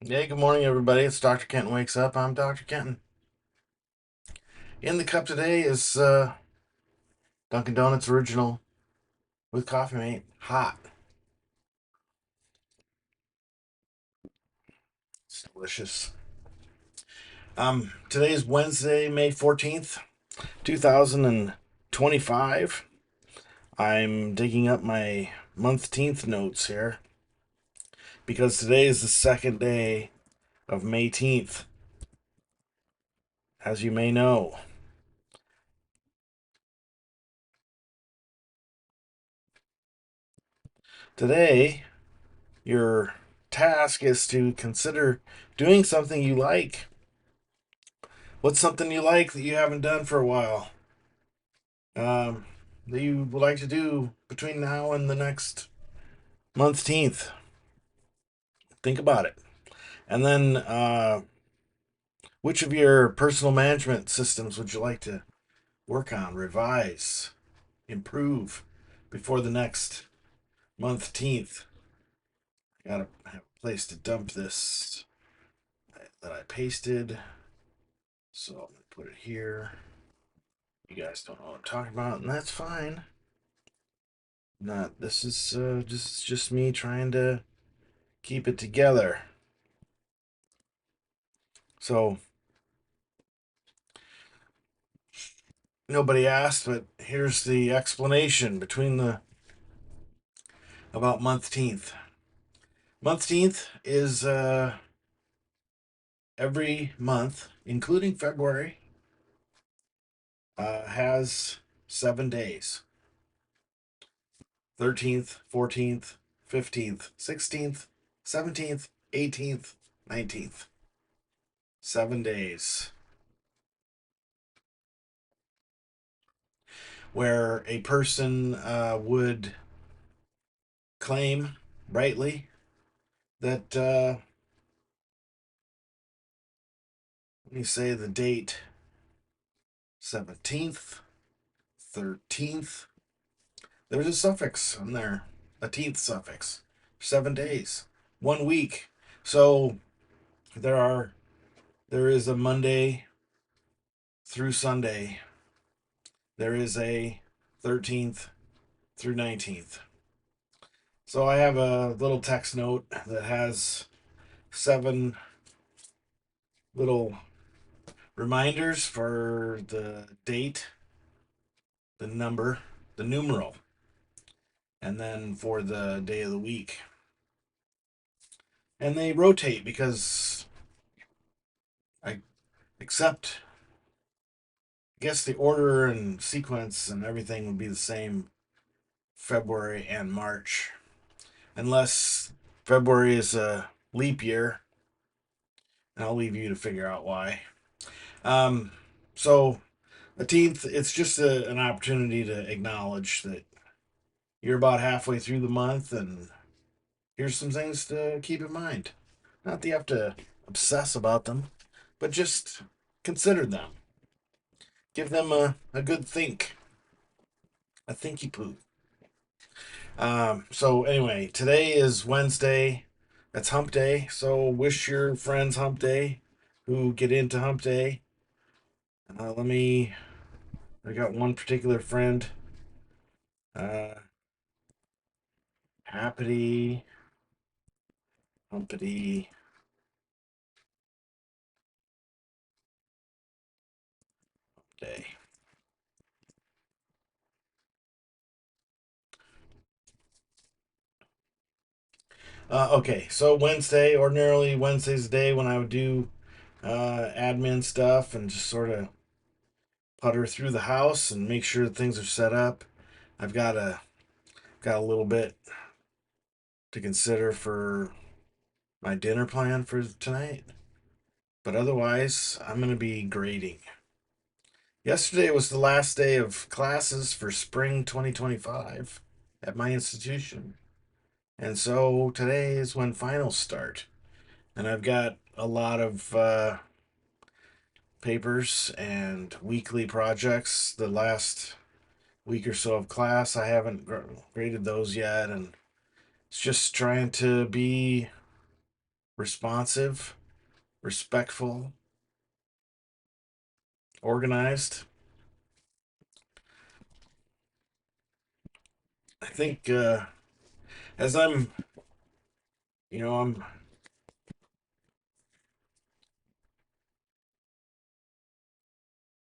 Hey, good morning, everybody. It's Dr. Kenton Wakes Up. I'm Dr. Kenton. In the cup today is Dunkin' Donuts original with Coffeemate. Hot. It's delicious. Today is Wednesday, May 14th, 2025. I'm digging up my month teenth notes here because today is the second day of May 10th, as you may know. Today, your task is to consider doing something you like. What's something you like that you haven't done for a while? Um, that you would like to do between now and the next month's teenth? Think about it. And then, which of your personal management systems would you like to work on, revise, improve before the next month teenth? Gotta have a place to dump this that I pasted. So I'm gonna put it here. You guys don't know what I'm talking about, and that's fine. Not this is just me trying to keep it together. So nobody asked, but here's the explanation between the about month teenth. Month teenth is every month, including February, has 7 days: 13th, 14th, 15th, 16th, 17th, 18th, 19th. 7 days where a person would claim rightly that, let me say the date, 17th, 13th. There's a suffix on there, a teenth suffix. 7 days, 1 week. So there are there is a Monday through Sunday. There is a 13th through 19th. So I have a little text note that has 7 little reminders for the date, the number, the numeral, and then for the day of the week. And they rotate because I accept, I guess the order and sequence and everything would be the same February and March, unless February is a leap year, and I'll leave you to figure out why. Um, so the teenth, it's just an opportunity to acknowledge that you're about halfway through the month, and here's some things to keep in mind. Not that you have to obsess about them, but just consider them. Give them a good think, a thinky poo. So anyway, today is Wednesday. That's hump day. So wish your friends hump day who get into hump day. Let me, I got one particular friend. Uh, Happity, humpity day. Okay, so Wednesday, ordinarily Wednesday's the day when I would do admin stuff and just sort of putter through the house and make sure that things are set up. I've got a little bit to consider for my dinner plan for tonight, but otherwise, I'm going to be grading. Yesterday was the last day of classes for spring 2025 at my institution, and so today is when finals start. And I've got a lot of papers and weekly projects. The last week or so of class, I haven't graded those yet, and it's just trying to be responsive, respectful, organized. I think as I'm, you know,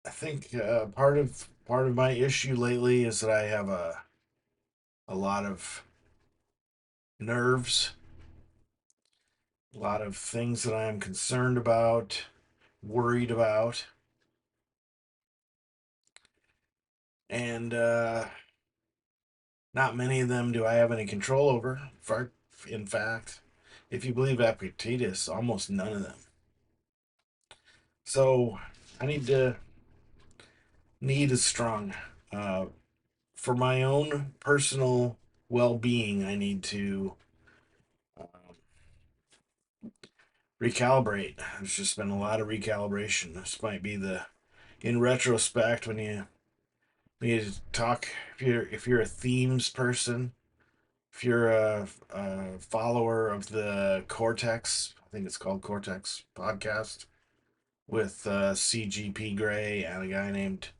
I think part of my issue lately is that I have a lot of nerves, a lot of things that I am concerned about, worried about, and not many of them do I have any control over. In fact, if you believe Epictetus, almost none of them. So I need is strong. Uh, for my own personal well-being, I need to um, recalibrate. There's just been a lot of recalibration. This might be the in retrospect when you talk if you're a themes person, if you're a follower of the Cortex, I think it's called Cortex podcast with CGP Grey and a guy named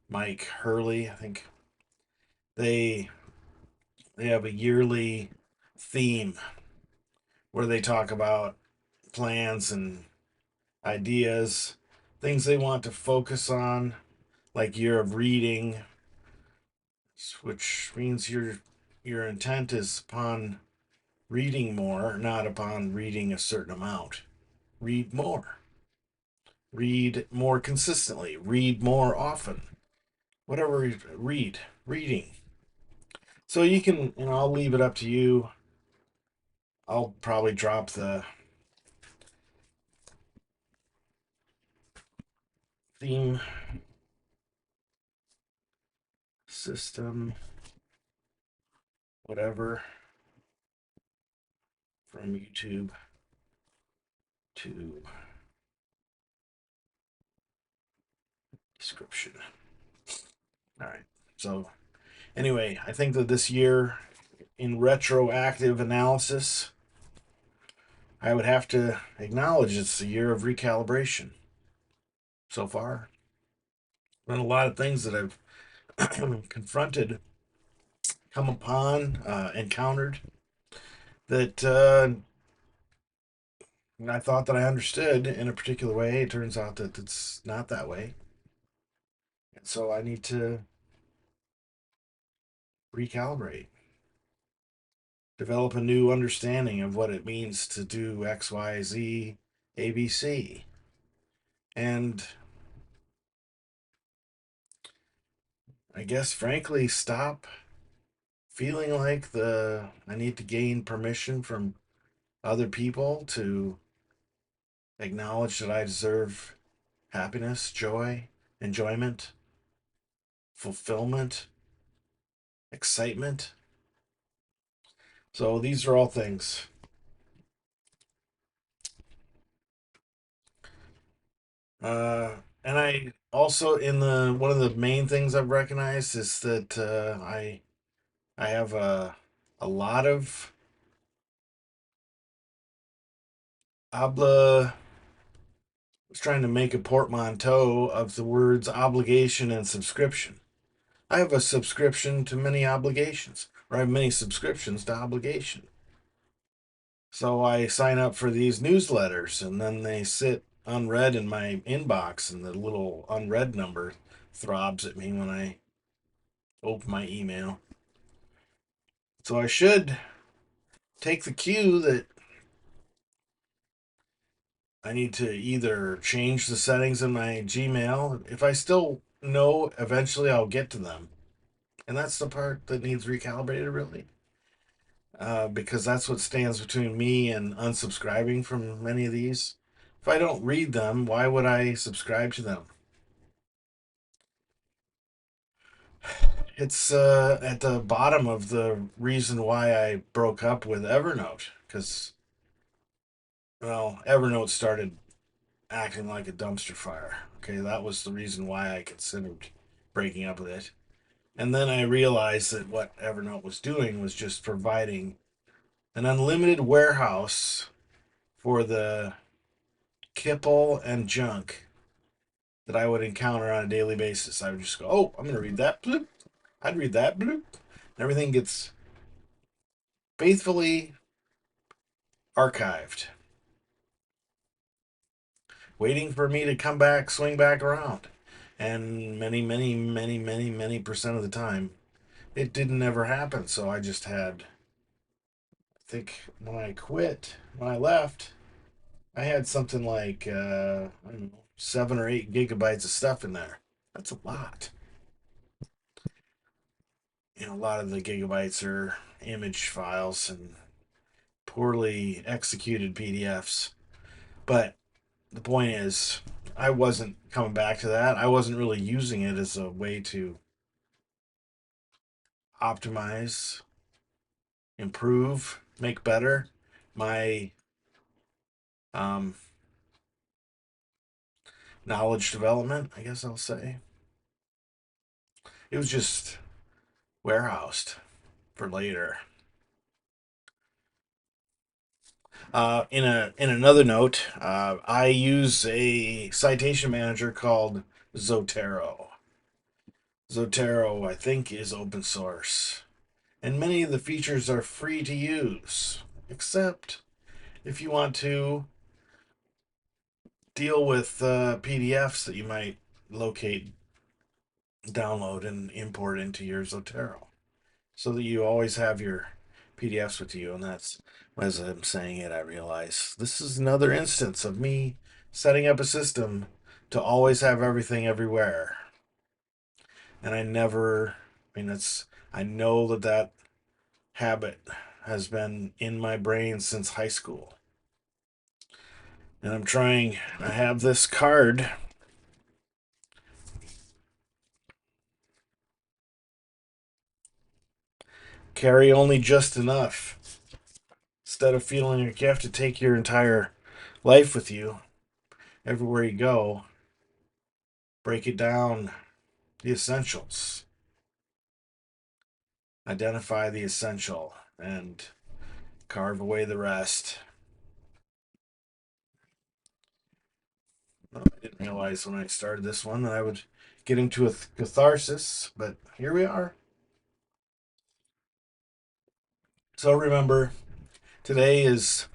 Mike Hurley. I think they they have a yearly theme where they talk about plans and ideas, things they want to focus on, like year of reading, which means your intent is upon reading more, not upon reading a certain amount. Read more. Read more consistently. Read more often. Whatever reading. So you can, I'll leave it up to you. I'll probably drop the theme system, whatever, from YouTube to description. All right. So, anyway, I think that this year, in retroactive analysis, I would have to acknowledge it's a year of recalibration so far. Been a lot of things that I've confronted, come upon, encountered that I thought that I understood in a particular way. It turns out that it's not that way. And so I need to recalibrate, develop a new understanding of what it means to do X, Y, Z, A, B, C. And I guess, frankly, stop feeling like I need to gain permission from other people to acknowledge that I deserve happiness, joy, enjoyment, fulfillment, excitement. So these are all things. And I also in the one of the main things I've recognized is that I have a lot of obla. I was trying to make a portmanteau of the words obligation and subscription. I have a subscription to many obligations, or I have many subscriptions to obligation. So I sign up for these newsletters and then they sit unread in my inbox and the little unread number throbs at me when I open my email. So I should take the cue that I need to either change the settings in my Gmail. If I still know eventually I'll get to them. And that's the part that needs recalibrated, really. Because that's what stands between me and unsubscribing from many of these. If I don't read them, why would I subscribe to them? It's at the bottom of the reason why I broke up with Evernote. Because, well, Evernote started acting like a dumpster fire. Okay, that was the reason why I considered breaking up with it. And then I realized that what Evernote was doing was just providing an unlimited warehouse for the kipple and junk that I would encounter on a daily basis. I would just go, oh, I'm going to read that. Bloop. I'd read that. Bloop. And everything gets faithfully archived, waiting for me to come back, swing back around. And many percent of the time, it didn't ever happen. So I just had, I think when I left, I had something like, I don't know, 7 or 8 gigabytes of stuff in there. That's a lot. A lot of the gigabytes are image files and poorly executed PDFs. But the point is, I wasn't coming back to that. I wasn't really using it as a way to optimize, improve, make better my um, knowledge development, I guess I'll say. It was just warehoused for later. In another note, I use a citation manager called Zotero. Zotero, I think, is open source, and many of the features are free to use, except if you want to deal with PDFs that you might locate, download, and import into your Zotero, so that you always have your PDFs with you. And that's, as I'm saying it, I realize this is another instance of me setting up a system to always have everything everywhere. And I mean, I know that habit has been in my brain since high school. And I have this card, carry only just enough. Instead of feeling like you have to take your entire life with you everywhere you go, break it down, the essentials. Identify the essential and carve away the rest. Well, I didn't realize when I started this one that I would get into a catharsis, but here we are. So remember, today is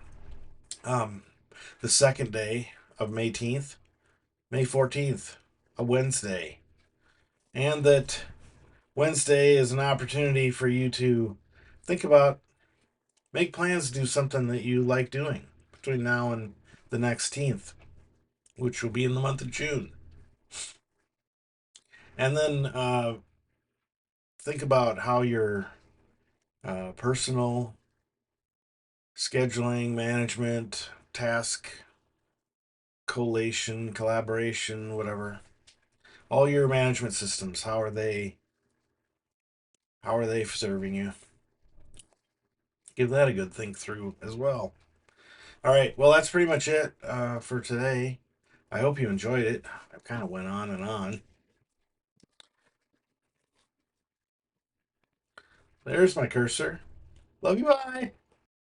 um, the second day of May 10th, May 14th, a Wednesday. And that Wednesday is an opportunity for you to think about, make plans to do something that you like doing between now and the next 10th, which will be in the month of June. And then think about how your personal scheduling, management, task, collation, collaboration, whatever, all your management systems, how are they serving you? Give that a good think through as well. All right, well, that's pretty much it for today. I hope you enjoyed it. I kind of went on and on. There's my cursor. Love you, bye.